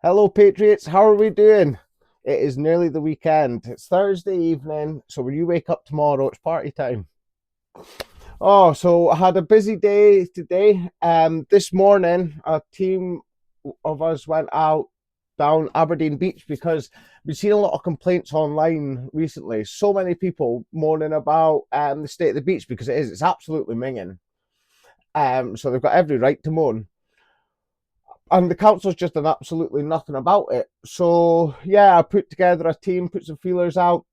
Hello, Patriots. How are we doing? It is nearly the weekend. It's Thursday evening, so when you wake up tomorrow, it's party time. Oh, so I had a busy day today. This morning, a team of us went out down Aberdeen Beach because we've seen a lot of complaints online recently. So many people moaning about the state of the beach because it's absolutely minging. So they've got every right to moan. And the council's just done absolutely nothing about it. So yeah, I put together a team, put some feelers out,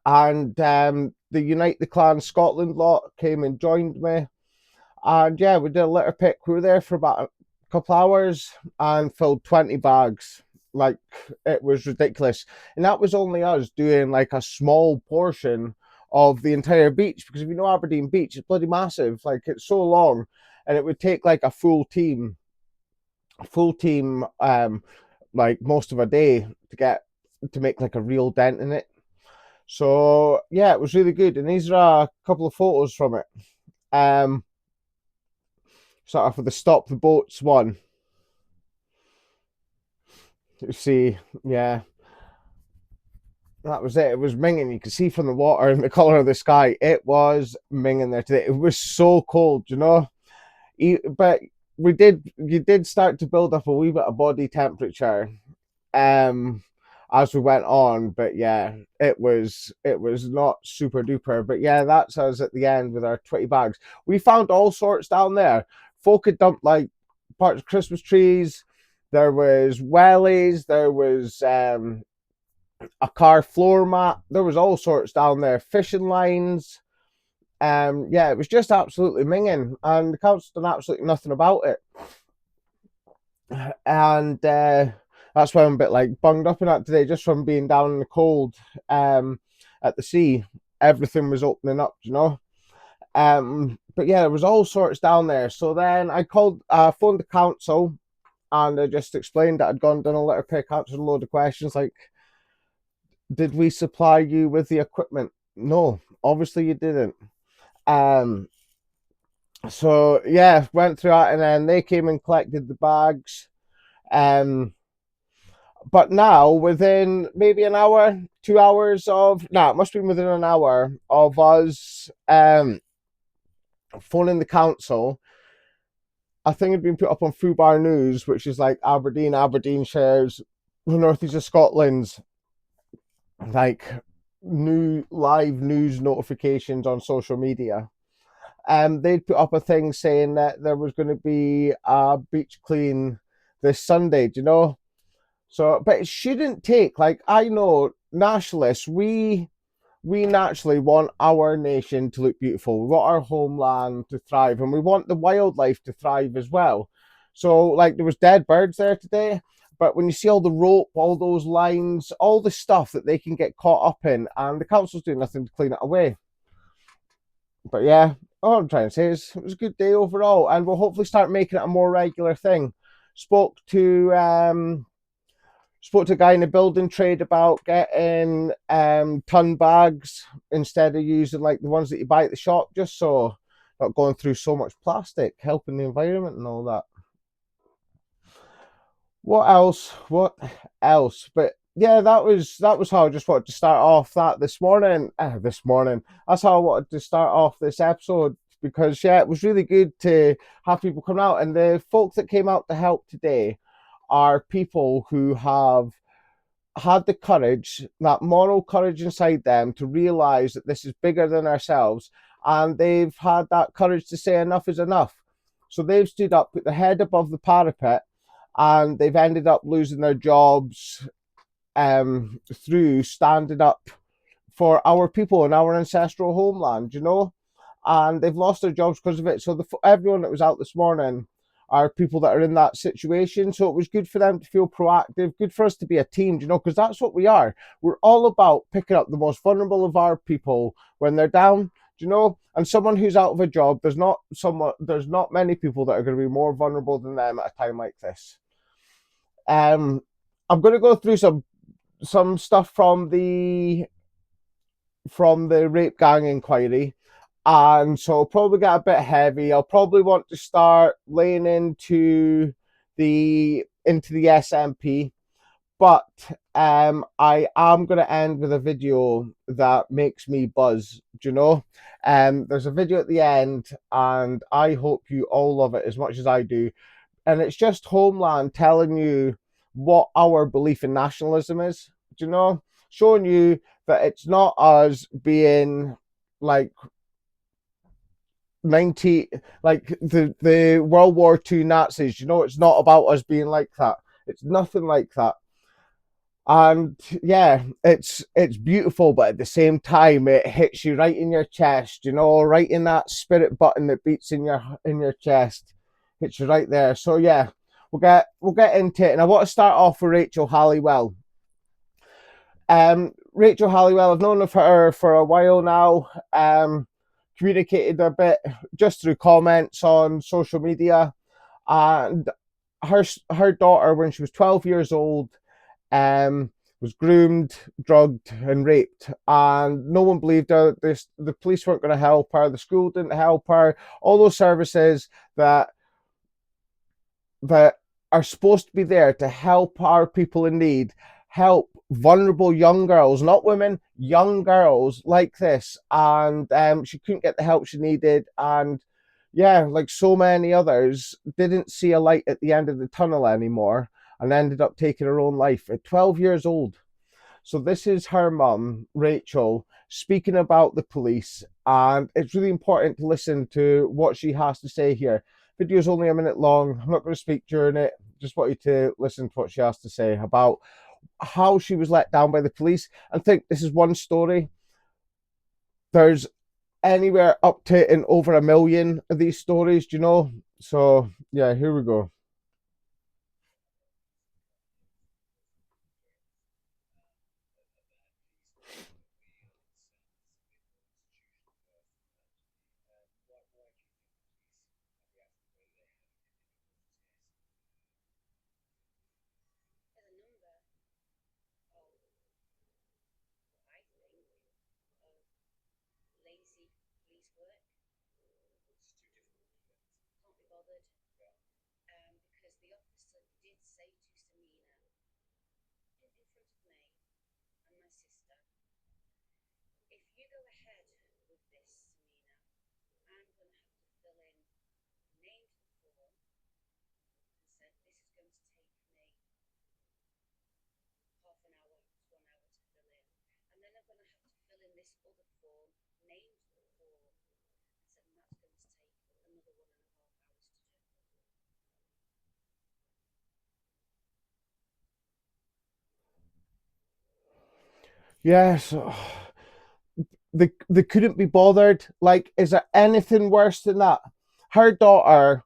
and the Unite the Clan Scotland lot came and joined me. And yeah, we did a litter pick. We were there for about a couple hours and filled 20 bags. Like, it was ridiculous. And that was only us doing like a small portion of the entire beach, because if you know Aberdeen Beach, it's bloody massive. Like, it's so long, and it would take like a full team like most of a day to make like a real dent in it. So yeah, it was really good, and these are a couple of photos from it. Sort of for the stop the boats one. You see, yeah, that was it. It was minging. You could see from the water and the color of the sky, it was minging there today. It was so cold, but you did start to build up a wee bit of body temperature um as we went on. But yeah, it was not super duper. But yeah, that's us at the end with our 20 bags. We found all sorts down there. Folk had dumped like parts of Christmas trees. There was wellies, there was a car floor mat, there was all sorts down there, fishing lines. Yeah, it was just absolutely minging, and the council's done absolutely nothing about it. And that's why I'm a bit like bunged up in that today, just from being down in the cold at the sea. Everything was opening up. But yeah, there was all sorts down there. So then phoned the council, and I just explained that I'd gone done a litter pick, answered a load of questions like, did we supply you with the equipment? No, obviously you didn't. Um, so yeah, went through that, and then they came and collected the bags. Um, but now within maybe an hour, 2 hours of it must be within an hour of us phoning the council. I think it'd been put up on Fubar News, which is like Aberdeen shares the northeast of Scotland's like new live news notifications on social media. They'd put up a thing saying that there was going to be a beach clean this Sunday. Do you know? So, but it shouldn't take, like, I know nationalists, we naturally want our nation to look beautiful. We want our homeland to thrive, and we want the wildlife to thrive as well. So, like, there was dead birds there today, but when you see all the rope, all those lines, all the stuff that they can get caught up in, and the council's doing nothing to clean it away. But yeah, all I'm trying to say is it was a good day overall, and we'll hopefully start making it a more regular thing. Spoke to um, spoke to a guy in the building trade about getting ton bags instead of using like the ones that you buy at the shop, just so not going through so much plastic, helping the environment and all that. What else? What else? But yeah, that was how I just wanted to start off that this morning. This morning, that's how I wanted to start off this episode, because yeah, it was really good to have people come out, and the folk that came out to help today are people who have had the courage, that moral courage inside them, to realize that this is bigger than ourselves, and they've had that courage to say enough is enough. So they've stood up, put their head above the parapet, and they've ended up losing their jobs through standing up for our people and our ancestral homeland. And they've lost their jobs because of it. So everyone that was out this morning are people that are in that situation. So it was good for them to feel proactive, good for us to be a team, because that's what we are. We're all about picking up the most vulnerable of our people when they're down. And someone who's out of a job, there's not many people that are going to be more vulnerable than them at a time like this. Um, I'm going to go through some stuff from the rape gang inquiry, and so I'll probably get a bit heavy. I'll probably want to start laying into the into the SNP. But I am going to end with a video that makes me buzz. Do you know? There's a video at the end, and I hope you all love it as much as I do. And it's just Homeland telling you what our belief in nationalism is. Do you know? Showing you that it's not us being like 90, like the World War II Nazis. You know, it's not about us being like that. It's nothing like that. And yeah, it's beautiful, but at the same time it hits you right in your chest, you know, right in that spirit button that beats in your chest. Hits you right there. So yeah, we'll get into it. And I want to start off with Rachel Halliwell. Rachel Halliwell, I've known of her for a while now. Communicated a bit just through comments on social media. And her daughter, when she was 12 years old, was groomed, drugged, and raped, and no one believed her. The police weren't going to help her. The school didn't help her. All those services that are supposed to be there to help our people in need, help vulnerable young girls, not women, young girls like this, and she couldn't get the help she needed, and yeah, like so many others, didn't see a light at the end of the tunnel anymore and ended up taking her own life at 12 years old. So this is her mum, Rachel, speaking about the police, and it's really important to listen to what she has to say here. Video is only a minute long. I'm not going to speak during it. Just want you to listen to what she has to say about how she was let down by the police. And think this is one story. There's anywhere up to and over a million of these stories, do you know? So yeah, here we go. Yes, they couldn't be bothered. Like, is there anything worse than that? Her daughter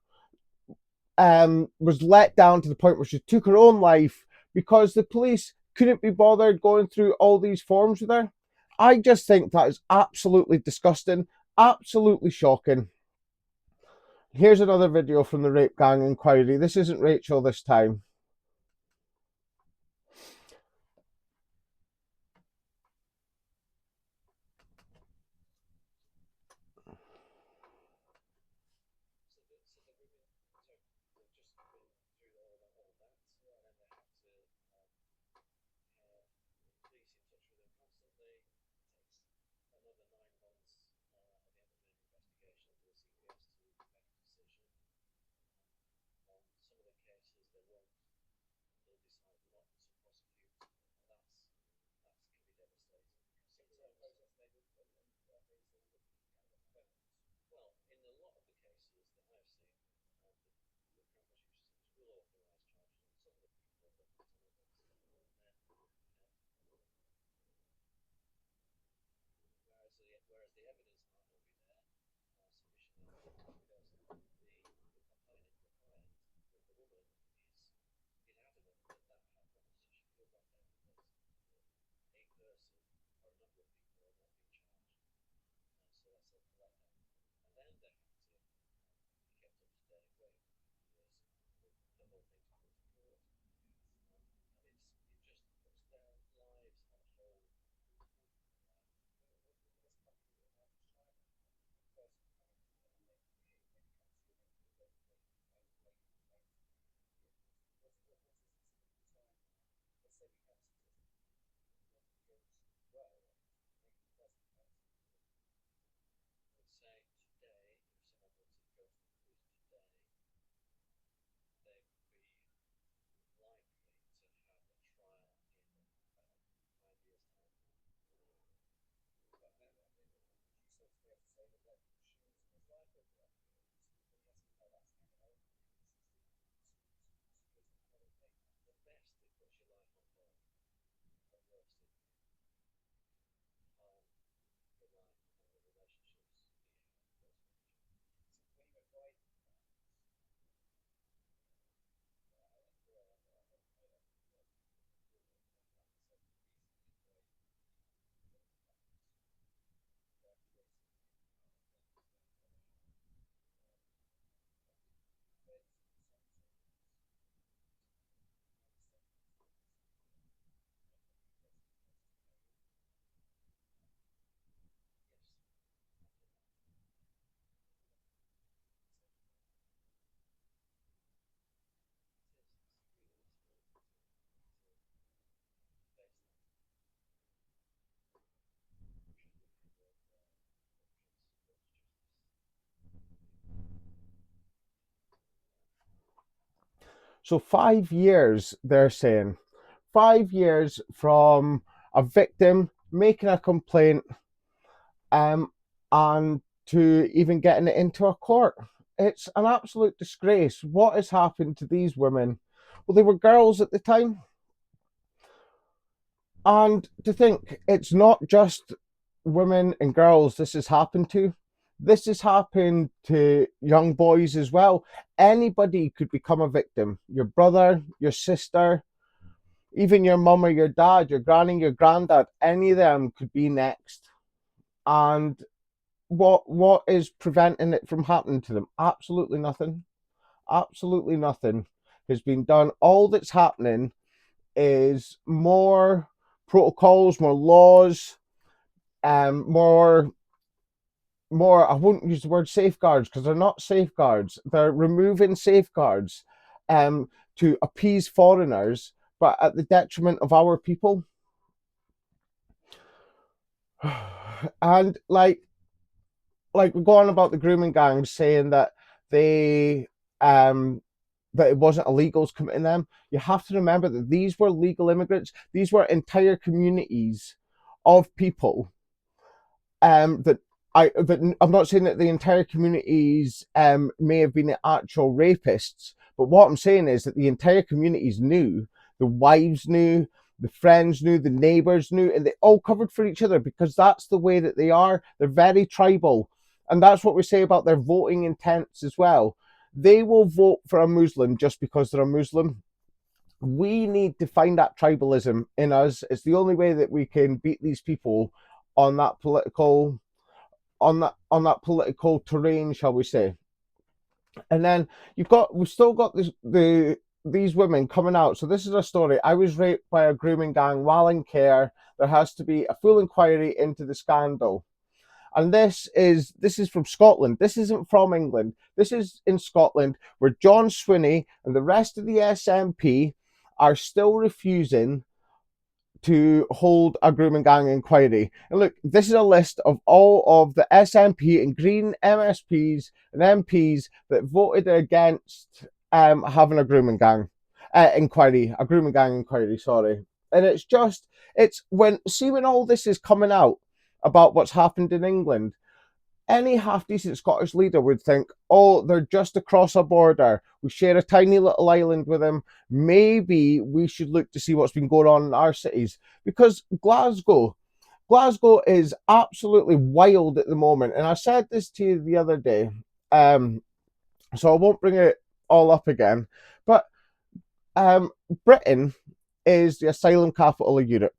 was let down to the point where she took her own life because the police couldn't be bothered going through all these forms with her. I just think that is absolutely disgusting, absolutely shocking. Here's another video from the Rape Gang Inquiry. This isn't Rachel this time. So 5 years, they're saying. 5 years from a victim making a complaint, um, and to even getting it into a court. It's an absolute disgrace. What has happened to these women? Well, they were girls at the time. And to think it's not just women and girls this has happened to. This has happened to young boys as well. Anybody could become a victim. Your brother, your sister, even your mum or your dad, your granny, your granddad, any of them could be next. And what is preventing it from happening to them? Absolutely nothing. Absolutely nothing has been done. All that's happening is more protocols, more laws, more I wouldn't use the word safeguards because they're not safeguards. They're removing safeguards to appease foreigners, but at the detriment of our people. And like we're going about the grooming gangs saying that they that it wasn't illegals committing them. You have to remember that these were legal immigrants. These were entire communities of people that I'm not saying that the entire communities may have been actual rapists, but what I'm saying is that the entire communities knew, the wives knew, the friends knew, the neighbors knew, and they all covered for each other because that's the way that they are. They're very tribal, and that's what we say about their voting intents as well. They will vote for a Muslim just because they're a Muslim. We need to find that tribalism in us. It's the only way that we can beat these people on that political terrain, shall we say. And then we've still got these women coming out. So this is a story. I was raped by a grooming gang while in care. There has to be a full inquiry into the scandal. And this is from Scotland. This isn't from England. This is in Scotland, where John Swinney and the rest of the SNP are still refusing to hold a grooming gang inquiry. And look, this is a list of all of the SNP and Green MSPs and MPs that voted against having a grooming gang inquiry, sorry. And it's when all this is coming out about what's happened in England, any half-decent Scottish leader would think, oh, they're just across a border. We share a tiny little island with them. Maybe we should look to see what's been going on in our cities. Because Glasgow is absolutely wild at the moment. And I said this to you the other day, so I won't bring it all up again. But Britain is the asylum capital of Europe.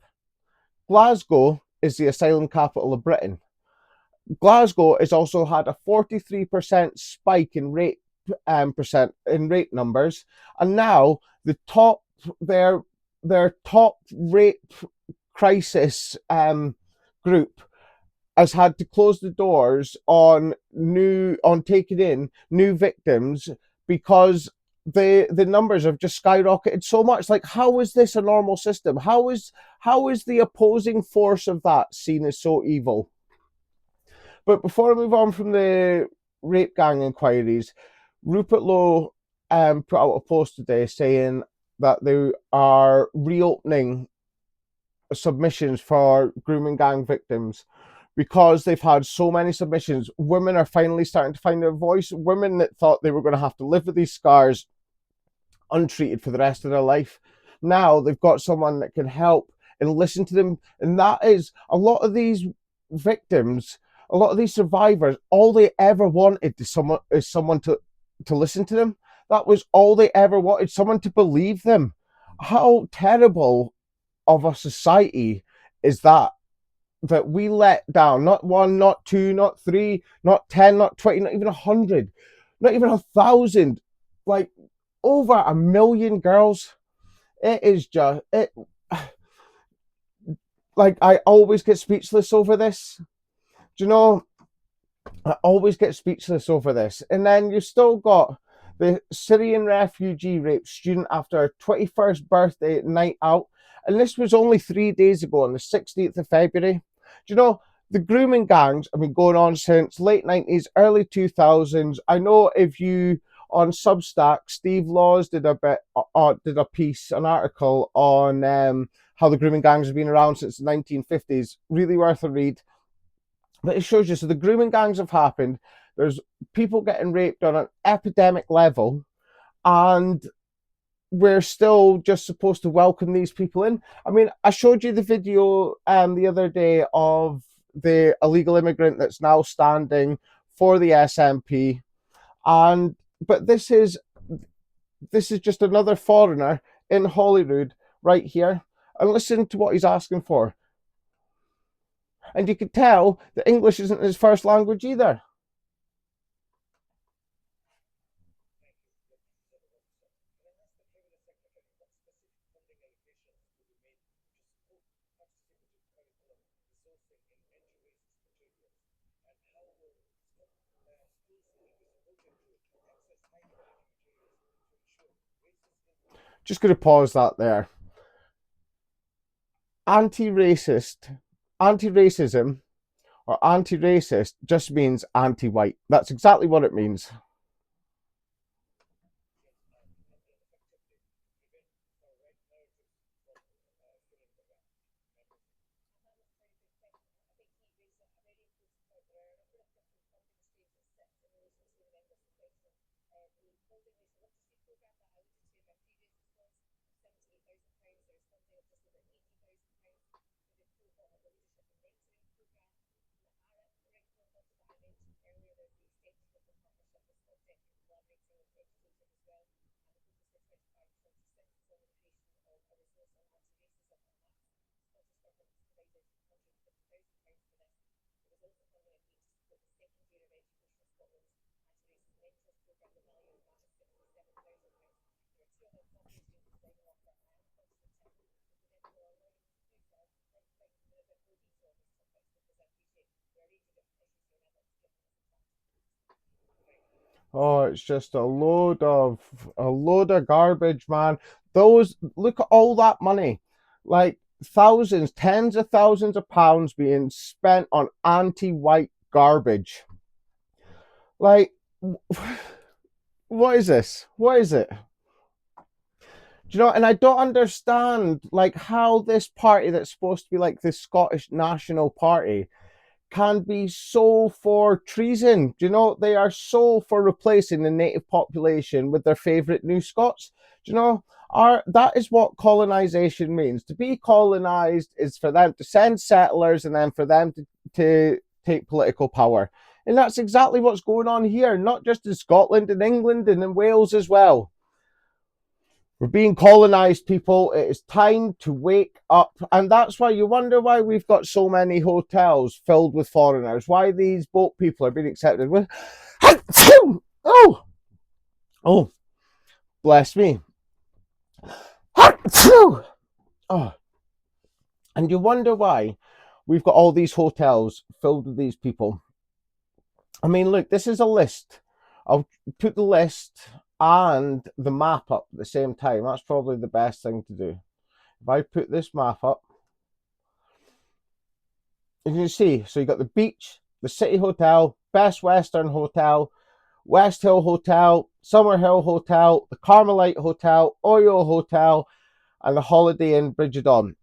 Glasgow is the asylum capital of Britain. Glasgow has also had a 43% spike in rape numbers, and now their top rape crisis group has had to close the doors on taking in new victims because the numbers have just skyrocketed so much. Like, how is this a normal system? How is the opposing force of that seen as so evil? But before I move on from the rape gang inquiries, Rupert Lowe put out a post today saying that they are reopening submissions for grooming gang victims because they've had so many submissions. Women are finally starting to find their voice. Women that thought they were going to have to live with these scars untreated for the rest of their life. Now they've got someone that can help and listen to them. And that is a lot of these victims. A lot of these survivors, all they ever wanted is someone to listen to them. That was all they ever wanted, someone to believe them. How terrible of a society is that we let down not one, not two, not three, not 10, not 20, not even 100, not even 1,000, like over 1 million girls. It is just like I always get speechless over this. Do you know, I always get speechless over this. And then you've still got the Syrian refugee raped student after her 21st birthday night out. And this was only 3 days ago on the 16th of February. Do you know, the grooming gangs have been going on since late 90s, early 2000s. I know if you on Substack, Steve Laws did a piece, an article on how the grooming gangs have been around since the 1950s. Really worth a read. But it shows you, so the grooming gangs have happened. There's people getting raped on an epidemic level, and we're still just supposed to welcome these people in. I mean, I showed you the video the other day of the illegal immigrant that's now standing for the SNP, and but this is just another foreigner in Holyrood right here, and listen to what he's asking for. And you can tell that English isn't his first language either. Just going to pause that there. Anti-racism or anti-racist just means anti-white. That's exactly what it means. Oh, it's just a load of garbage, man. Those Look at all that money, like thousands, tens of thousands of pounds being spent on anti-white garbage. Like, what is this? What is it? Do you know? And I don't understand like how this party that's supposed to be like the Scottish National Party can be so for treason. Do you know, they are so for replacing the native population with their favourite New Scots. Do you know, that is what colonisation means. To be colonised is for them to send settlers and then for them to take political power. And that's exactly what's going on here, not just in Scotland and England and in Wales as well. We're being colonized, people. It is time to wake up. And that's why you wonder why we've got so many hotels filled with foreigners, why these boat people are being accepted with. Oh, oh, bless me. Oh, and you wonder why we've got all these hotels filled with these people. I mean, look, this is a list. I'll put the list and the map up at the same time. That's probably the best thing to do. If I put this map up, you can see, so you got the beach, the City Hotel, Best Western Hotel, West Hill Hotel, Summerhill Hotel, the Carmelite Hotel, Oyo Hotel, and the Holiday Inn Bridgedon.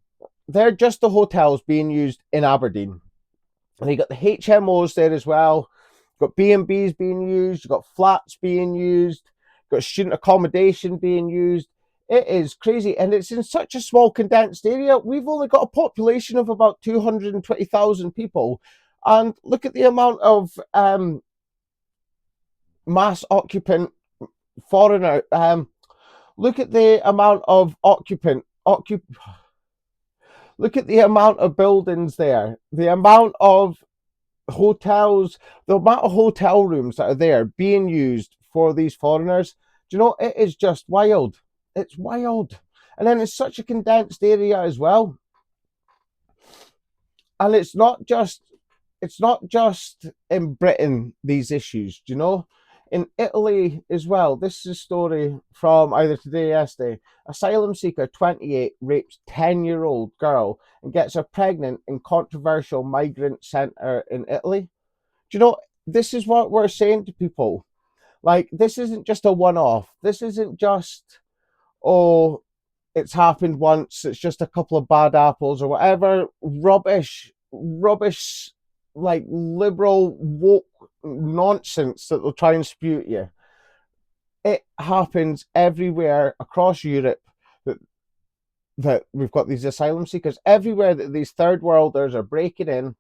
They're just the hotels being used in Aberdeen. And you got the HMOs there as well. You've got B&Bs being used, you've got flats being used, you've got student accommodation being used. It is crazy, and it's in such a small condensed area. We've only got a population of about 220,000 people, and look at the amount of mass occupant foreigner. Look at the amount of look at the amount of buildings there, the amount of hotels, the amount of hotel rooms that are there being used for these foreigners. Do you know, it is just wild. It's wild. And then it's such a condensed area as well. And it's not just in Britain, these issues, do you know? In Italy as well, this is a story from either today or yesterday. Asylum seeker 28 rapes 10-year-old girl and gets her pregnant in controversial migrant centre in Italy. Do you know, this is what we're saying to people. Like, this isn't just a one off. This isn't just, oh, it's happened once, it's just a couple of bad apples or whatever rubbish, like liberal woke nonsense that they'll try and spew at you. It happens everywhere across Europe that we've got these asylum seekers. Everywhere that these third worlders are breaking in,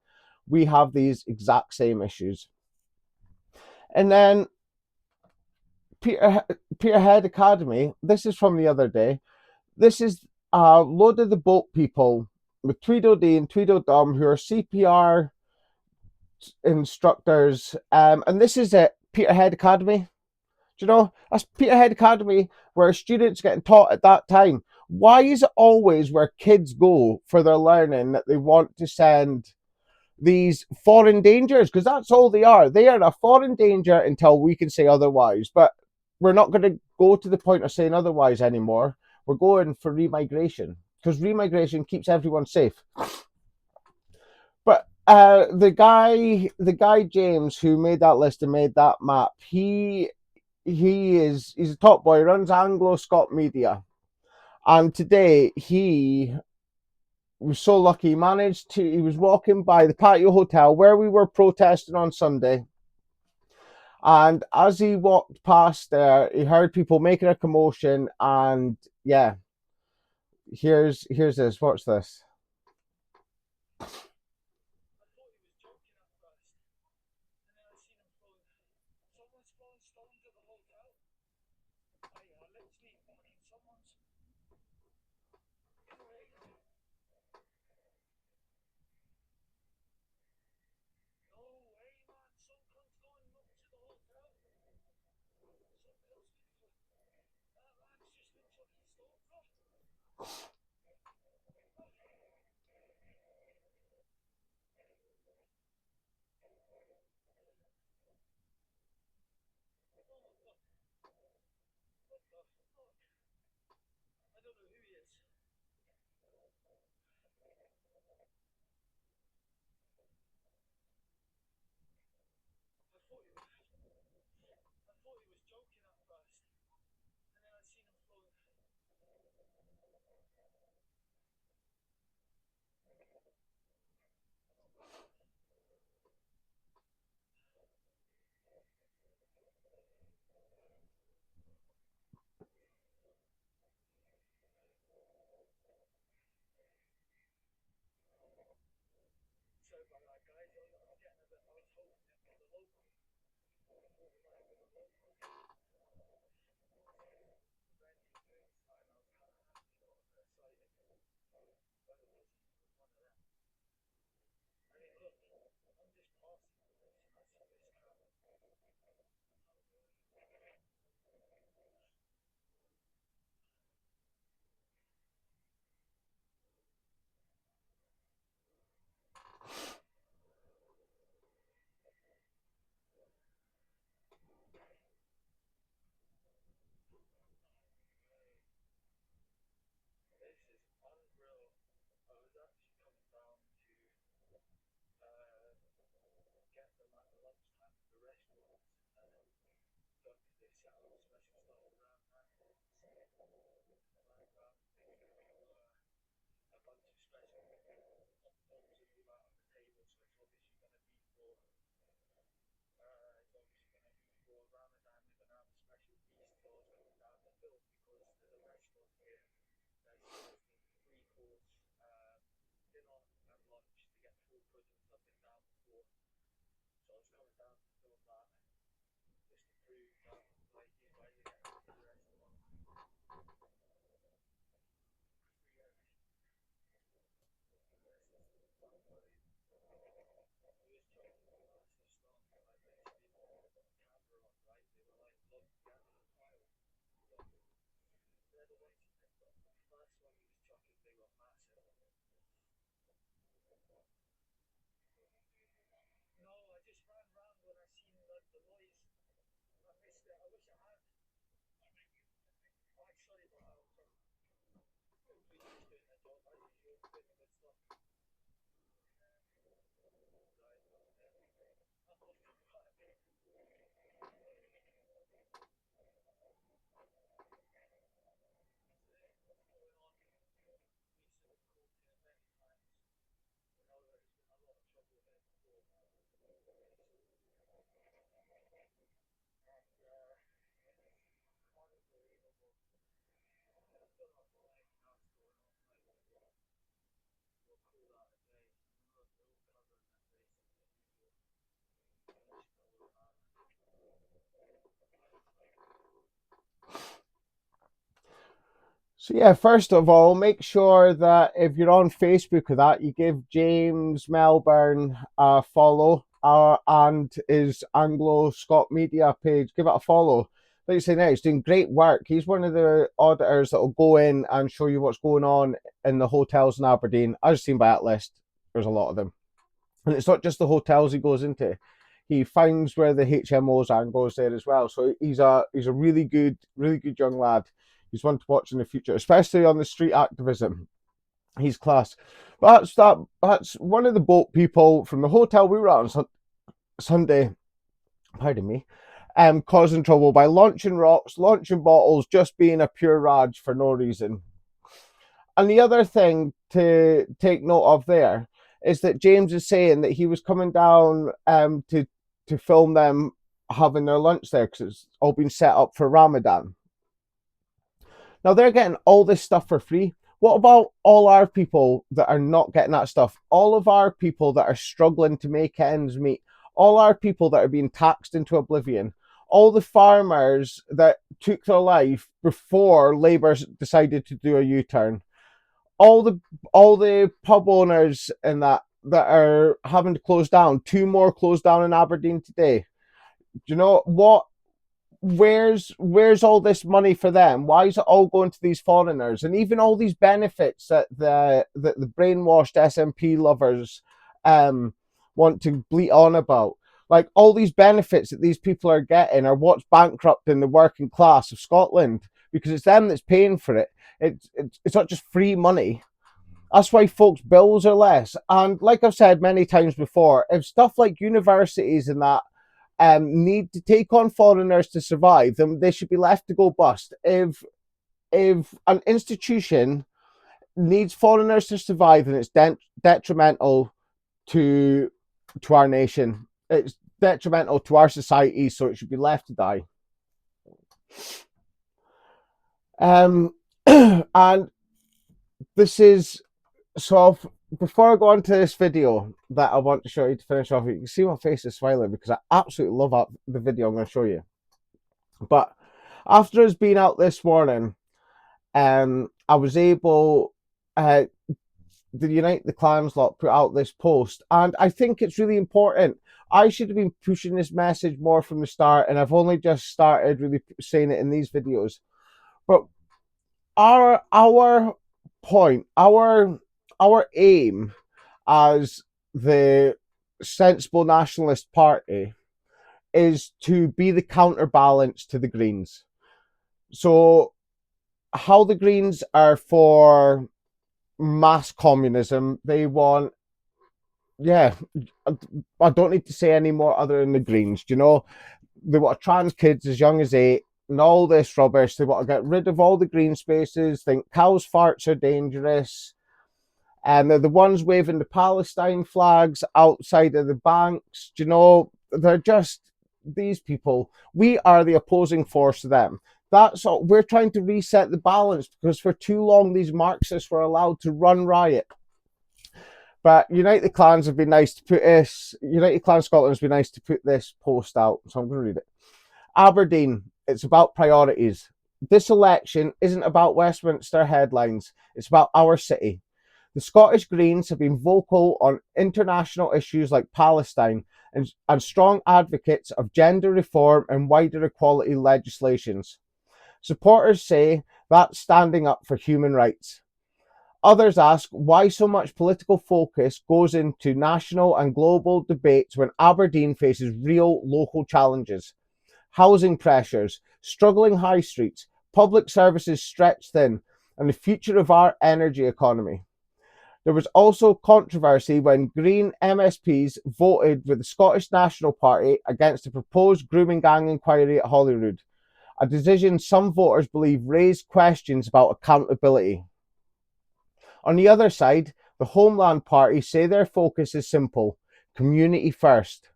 we have these exact same issues. And then Peter, Peterhead Academy, this is from the other day. This is a load of the boat people with Tweedledee and Tweedledum who are CPR instructors. And this is at Peterhead Academy. Do you know? That's Peterhead Academy where students getting taught at that time. Why is it always where kids go for their learning that they want to send these foreign dangers? Because that's all they are. They are a foreign danger until we can say otherwise. But we're not going to go to the point of saying otherwise anymore. We're going for remigration because remigration keeps everyone safe. But the guy James who made that list and made that map, he's a top boy. He runs Anglo Scot Media, and today he was so lucky. He was walking by the Patio Hotel where we were protesting on Sunday, and as he walked past there, he heard people making a commotion. And yeah, here's this. Watch this. So yeah, first of all, make sure that if you're on Facebook or that, you give James Melbourne a follow, and his Anglo Scot Media page. Give it a follow. Like you say now, he's doing great work. He's one of the auditors that will go in and show you what's going on in the hotels in Aberdeen. As seen by that list, there's a lot of them, and it's not just the hotels he goes into. He finds where the HMOs are and goes there as well. So he's a really good young lad. He's one to watch in the future, especially on the street activism. He's class. But that's one of the boat people from the hotel we were at on Sunday. Pardon me. Causing trouble by launching rocks, launching bottles, just being a pure rage for no reason. And the other thing to take note of there is that James is saying that he was coming down to film them having their lunch there because it's all been set up for Ramadan. Now they're getting all this stuff for free. What about all our people that are not getting that stuff? All of our people that are struggling to make ends meet. All our people that are being taxed into oblivion. All the farmers that took their life before Labour decided to do a U-turn. All the pub owners and that are having to close down. 2 more closed down in Aberdeen today. Do you know what? Where's all this money for them? Why is it all going to these foreigners? And even all these benefits that the brainwashed SNP lovers want to bleat on about. Like all these benefits that these people are getting are what's bankrupting the working class of Scotland, because it's them that's paying for it. It's not just free money. That's why folks' bills are less. And like I've said many times before, if stuff like universities and that need to take on foreigners to survive, then they should be left to go bust. If an institution needs foreigners to survive, then it's detrimental to our nation. It's detrimental to our society, so it should be left to die. And this is so. Before I go on to this video that I want to show you to finish off, you can see my face is smiling because I absolutely love the video I'm going to show you. But after it's been out this morning, I was able, the Unite the Clans lot put out this post, and I think it's really important. I should have been pushing this message more from the start, and I've only just started really saying it in these videos. But our point, our aim as the sensible nationalist party is to be the counterbalance to the Greens. So how the Greens are for mass communism, they want, yeah, I don't need to say any more other than the Greens. Do you know, they want to trans kids as young as 8 and all this rubbish. They want to get rid of all the green spaces, think cows' farts are dangerous. And they're the ones waving the Palestine flags outside of the banks. Do you know, they're just these people. We are the opposing force to them. That's all. We're trying to reset the balance because for too long these Marxists were allowed to run riot. But United Clans have been nice to put this. United Clan Scotland has been nice to put this post out, so I'm going to read it. Aberdeen, it's about priorities. This election isn't about Westminster headlines. It's about our city. The Scottish Greens have been vocal on international issues like Palestine and strong advocates of gender reform and wider equality legislations. Supporters say that's standing up for human rights. Others ask why so much political focus goes into national and global debates when Aberdeen faces real local challenges. Housing pressures, struggling high streets, public services stretched thin, and the future of our energy economy. There was also controversy when Green MSPs voted with the Scottish National Party against the proposed Grooming Gang Inquiry at Holyrood, a decision some voters believe raised questions about accountability. On the other side, the Homeland Party say their focus is simple: community first.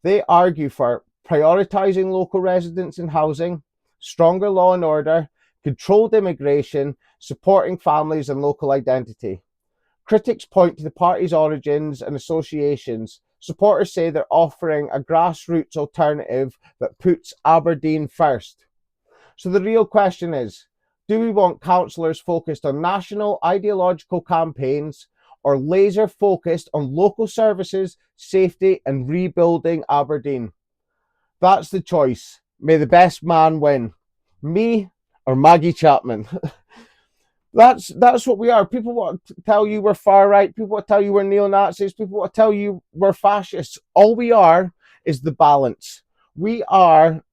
They argue for prioritising local residents and housing, stronger law and order, controlled immigration, supporting families and local identity. Critics point to the party's origins and associations. Supporters say they're offering a grassroots alternative that puts Aberdeen first. So the real question is, do we want councillors focused on national ideological campaigns or laser focused on local services, safety, and rebuilding Aberdeen? That's the choice. May the best man win. Me or Maggie Chapman. That's what we are. People want to tell you we're far right. People want to tell you we're neo Nazis. People want to tell you we're fascists. All we are is the balance. We are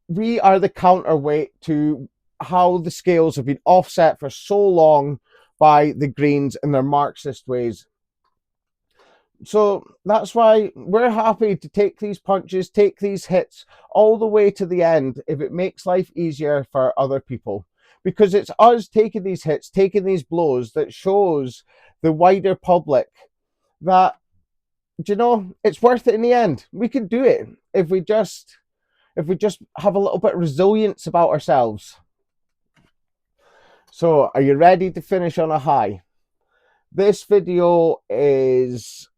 we are the counterweight to how the scales have been offset for so long by the Greens and their Marxist ways. So that's why we're happy to take these punches, take these hits all the way to the end if it makes life easier for other people. Because it's us taking these hits, taking these blows that shows the wider public that, it's worth it in the end. We can do it if we just have a little bit of resilience about ourselves. So, are you ready to finish on a high? This video is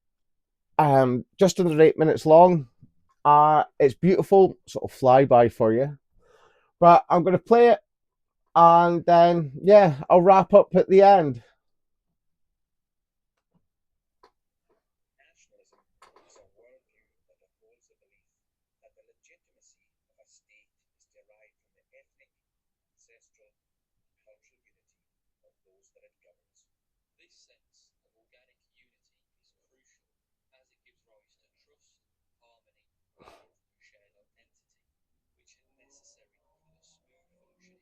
just under 8 minutes long. It's beautiful, sort of flyby for you. But I'm going to play it and then, I'll wrap up at the end. Nationalism is a worldview that upholds the belief that the legitimacy of a state is derived from the ethnic, ancestral, and cultural unity of those that it governs. This sense of organic unity is crucial as it gives rise to trust, harmony, and shared identity, which is necessary for the smooth functioning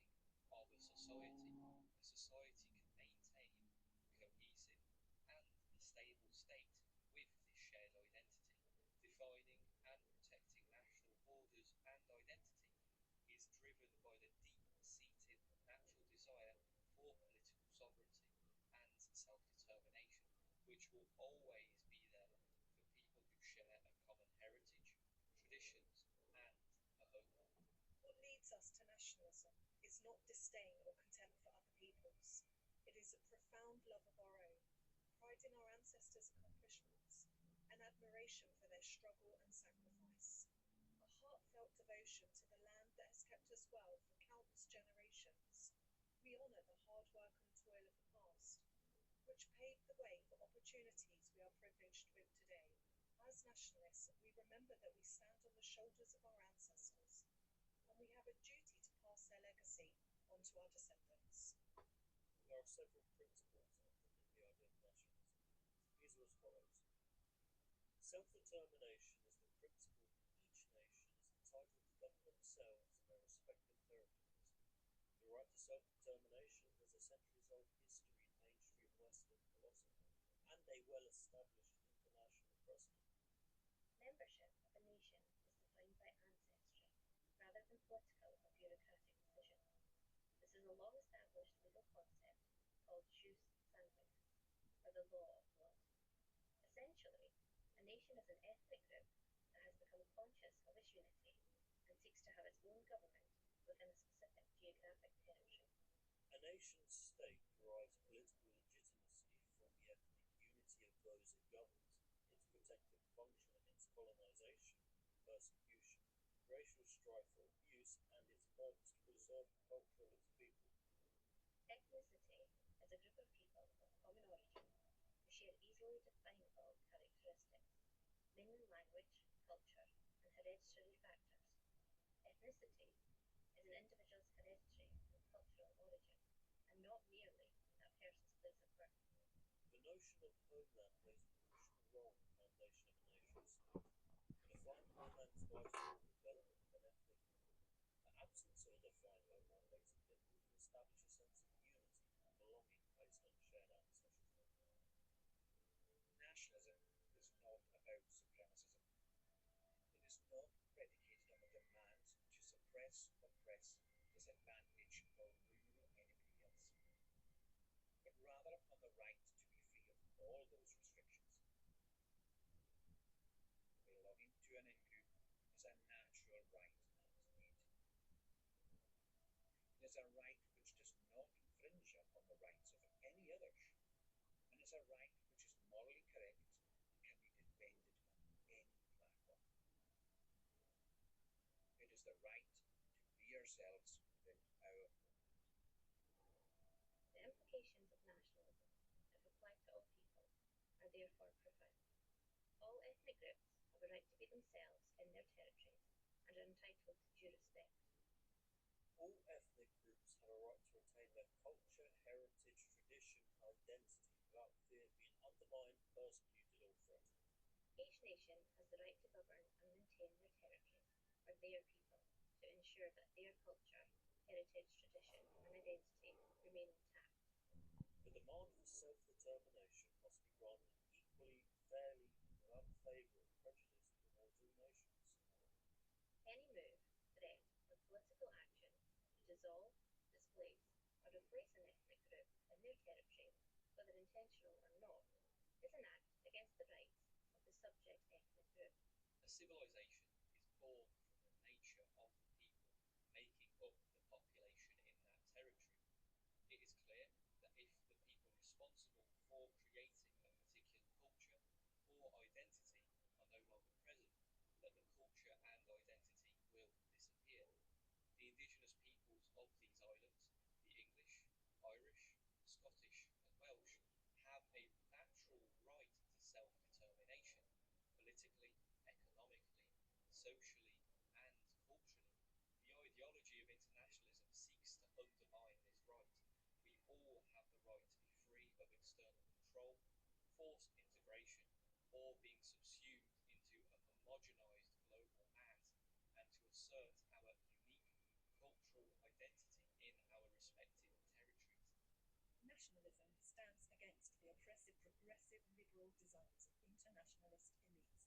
of a society. A society can maintain cohesive and stable state with this shared identity. Defining and protecting national borders and identity is driven by the deep-seated natural desire for political sovereignty and self-determination, which will always be there for people who share a common heritage, traditions, and a homeland. What leads us to nationalism is not disdain or contempt for other peoples. It is a profound love of our own, pride in our ancestors' accomplishments, and admiration for their struggle and sacrifice. A heartfelt devotion to the land that has kept us well for countless generations. We honour the hard work and toil of the past, which paved the way for opportunities we are privileged with today. As nationalists, we remember that we stand on the shoulders of our ancestors, and we have a duty to pass their legacy on to our descendants. There are several principles underpinning the idea of nationalism. These are as follows. Self-determination is the principle that each nation is entitled to govern themselves in their respective territories. The right to self-determination has a centuries-old history in mainstream Western philosophy and a well-established international precedent. Membership of a nation is defined by ancestry rather than political or bureaucratic decisions. This is a long-established legal concept called jus sanguinis, or the law of blood. Essentially, a nation is an ethnic group that has become conscious of its unity and seeks to have its own government within a specific geographic territory. A nation's state derives political legitimacy from the ethnic unity of those it governs, its protective function against colonization, persecution, racial strife or abuse, and its purpose to preserve the culture of its people. Ethnicity is a group of people of common origin who share easily definable characteristics, mainly language, culture, and hereditary factors. Ethnicity is an individual's hereditary and cultural origin, and not merely that person's place of birth. The notion of homeland plays a crucial role in the foundation of a nation's state. To define homeland's vital development of an ethnic group. The absence of a defined homeland makes it difficult to establish a sense of unity and belonging based on shared ancestry. Nationalism is not about supremacism. It is not predicated on the demand to suppress, oppress, disadvantage, or rule anybody else, but rather on the right to be free of all those restrictions. Belonging to an in-group is a natural right and need. is a right which does not infringe upon the rights of any others, and is a right which is morally correct and can be defended on any platform. It is the right to be ourselves within our homeland. The implications of nationalism, if applied to all people, are therefore profound. All ethnic groups have a right to be themselves in their territories and are entitled to due respect. All ethnic groups have a right to retain their culture, heritage, tradition, and identity without fear of being undermined, persecuted, or threatened. Each nation has the right to govern and maintain their territories for their people to ensure that their culture, heritage, tradition, and identity remain intact. The demand for self-determination must be granted equally, fairly, without favour or prejudice towards all nations. Any move, threat, or political action to dissolve, displace, or replace an ethnic group in their territory, whether intentional or not, is an act against the rights of the subject ethnic group. A civilization is born from the nature of the people making up the population in that territory. It is clear that if the people responsible for creating a particular culture or identity are no longer present, that the culture and identity will disappear. The indigenous peoples of these islands, the English, Irish, Scottish, and Welsh, have a natural right to self-determination, politically, economically, socially, and culturally. The ideology of internationalism seeks to undermine this right. We all have the right to be free of external control, forced integration, or being subsumed into a homogenized global mass, and to assert our unique cultural identity in our respective territories. Nationalism stands against the oppressive, progressive, liberal designs of internationalist elites.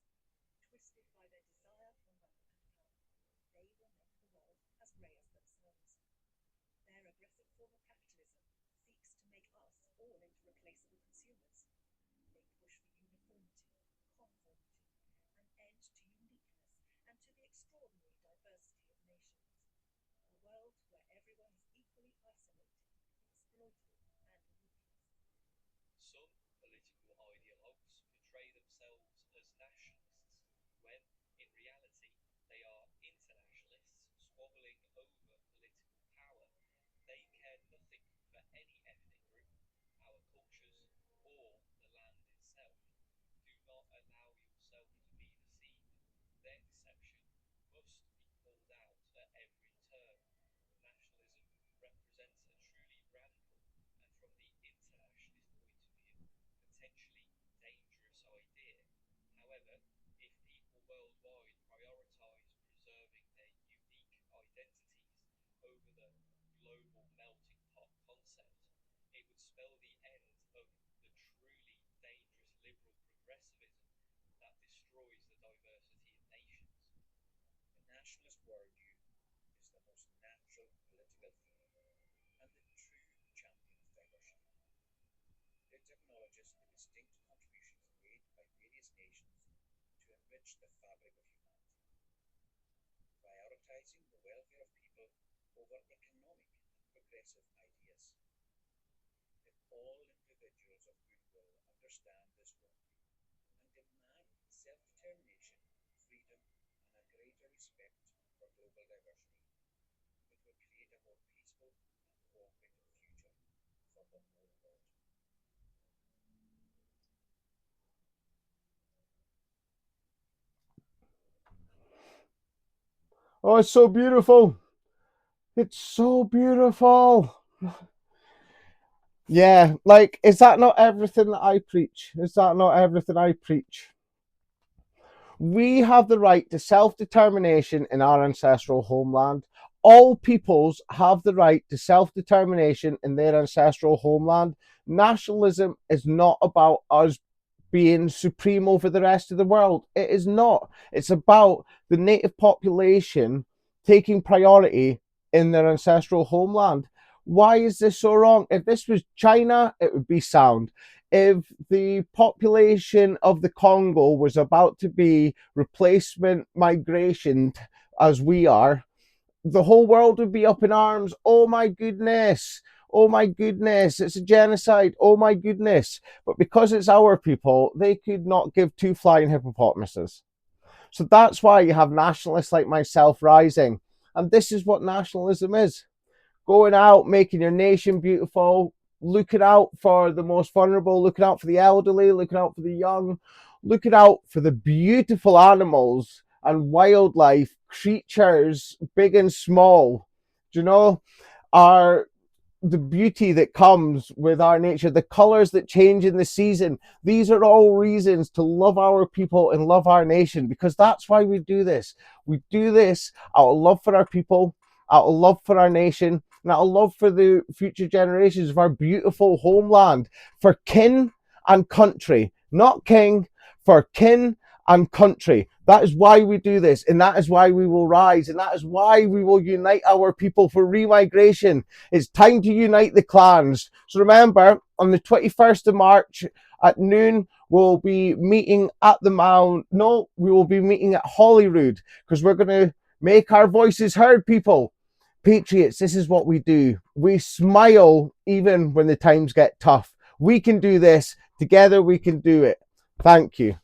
Twisted by their desire for money and power, they will make the world as grey as themselves. Their aggressive form of capitalism seeks to make us all into replaceable consumers. They push for uniformity, conformity, an end to uniqueness, and to the extraordinary diversity of nations. A world where everyone is equally isolated, exploited, and ruthless. Some political ideologues portray themselves as nationalists, when in reality they are internationalists squabbling over political power. They care nothing for any ethnic group, our cultures, or the land itself. Do not allow yourself to be deceived. Their deception must be called out at every turn. Nationalism represents a truly radical and, from the internationalist point of view, potentially dangerous idea. However, if people worldwide prioritise preserving their unique identities over the global melting pot concept, it would spell the end of the truly dangerous liberal progressivism that destroys the diversity of nations. The nationalist worldview is the most natural political theory and the true champion of diversity. It acknowledges the distinct contributions made by various nations to enrich the fabric of humanity, prioritizing the welfare of people over economic and progressive ideas. If all individuals of goodwill understand this worldview and demand self-determination, freedom, and a greater respect for global diversity, it will create a more peaceful and cooperative future for the whole world. Oh, it's so beautiful. It's so beautiful. Yeah, like, is that not everything that I preach? Is that not everything I preach? We have the right to self-determination in our ancestral homeland. All peoples have the right to self-determination in their ancestral homeland. Nationalism is not about us being supreme over the rest of the world. It is not. It's about the native population taking priority in their ancestral homeland. Why is this so wrong? If this was China, it would be sound. If the population of the Congo was about to be replacement migration, as we are, the whole world would be up in arms. Oh my goodness. Oh my goodness, it's a genocide. Oh my goodness. But because it's our people, they could not give two flying hippopotamuses. So that's why you have nationalists like myself rising. And this is what nationalism is: going out, making your nation beautiful, looking out for the most vulnerable, looking out for the elderly, looking out for the young, looking out for the beautiful animals and wildlife, creatures, big and small. Do you know? Our the beauty that comes with our nature, the colors that change in the season. These are all reasons to love our people and love our nation, because that's why we do this. We do this out of love for our people, out of love for our nation, and out of love for the future generations of our beautiful homeland, for kin and country, not king, for kin and country. That is why we do this, and that is why we will rise, and that is why we will unite our people for remigration. It's time to unite the clans. So remember, on the 21st of March at noon, we'll be meeting at the Mound. No, we will be meeting at Holyrood, because we're going to make our voices heard, people. Patriots, this is what we do. We smile even when the times get tough. We can do this. Together we can do it. Thank you.